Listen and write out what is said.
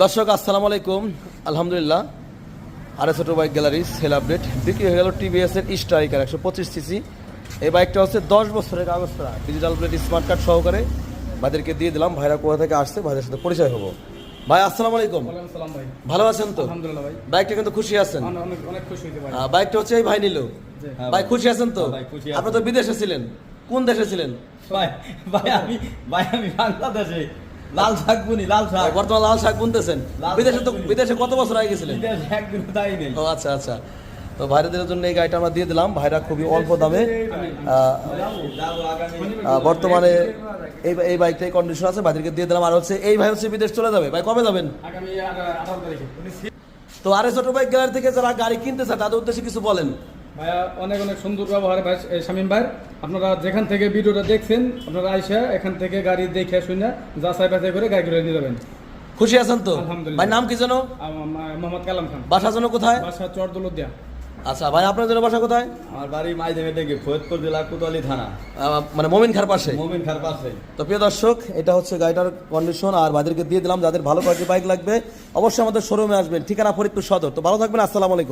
দর্শক আসসালামু আলাইকুম। আলহামদুলিল্লাহ, RS auto bike gallery sell update বিক্রি হয়ে গেল টিভিএস এর স্ট্রাইকার 125 সিসি। এই বাইকটা হচ্ছে 10 বছরের কাগজ করা, ডিজিটাল প্লেট স্মার্ট কার্ড সহকারে ভাইদেরকে দিয়ে দিলাম। ভাইরা কোথা থেকে আসছে ভাইদের সাথে পরিচয় হবো। ভাই আসসালামু আলাইকুম। ভাই ভালো আছেন তো? আলহামদুলিল্লাহ ভাই, বাইকটা কিন্তু খুশি আছেন? অনেক খুশি হইতে ভাই। বাইকটা হচ্ছে এই ভাই নিল। ভাই খুশি আছেন তো? ভাই, খুশি আছি। আপনি তো বিদেশে ছিলেন, কোন দেশে ছিলেন? ভাই আমি বাংলাদেশে লাল শাক বুনি, লাল শাক। বর্তমানে লাল শাক বুনতেছেন। লাল বিদেশে তো শাক বুনি। বিদেশে কত বছর আগে গেছিলেন? বিদেশে একদিন তাই নেই। ও আচ্ছা আচ্ছা। তো ভাইরাদের জন্য এই গাড়িটা আমরা দিয়ে দিলাম। ভাইরা খুবই অল্প দামে বর্তমানে এই বাইকটাই কন্ডিশন আছে, ভাইদেরকে দিয়ে দিলাম। আর হচ্ছে এই ভাই হচ্ছে বিদেশ চলে যাবে। ভাই কবে যাবেন? আগামী 18 তারিখে। তো আরএস অটো বাইক গ্যালারি থেকে যারা গাড়ি কিনতে চায় তাদের উদ্দেশ্যে কিছু বলেন। ভাইয়া অনেক সুন্দর ব্যবহার ভাই শামীম ভাই। আপনারা যেখান থেকে ভিডিওটা দেখছেন, আপনারা আইসা এখান থেকে গাড়ি দেখে শুনে যাচাই বাছাই করে গাড়ি নিয়ে যাবেন। খুশি আছেন তো? আলহামদুলিল্লাহ। ভাই নাম কি যেন? মোহাম্মদ কালাম খান। বাসা যেন কোথায়? বাসা চরদৌলতদিয়া। আচ্ছা ভাই, আপনার জন্য বাসা কোথায়? আমার বাড়ি মাইজেমে থেকে ফরিদপুর জেলা কোতোয়ালি থানা, মানে মমিন খার পাশে। মোমিন খার পাশে। তো প্রিয় দর্শক, এটা হচ্ছে গাড়িটার কন্ডিশন আর ভাইদেরকে দিয়ে দিলাম। যাদের ভালো কোয়ালিটির বাইক লাগবে অবশ্যই আমাদের শোরুমে আসবেন। ঠিকানা ফরিদপুর সদর। তো ভালো থাকবেন, আসসালামু আলাইকুম।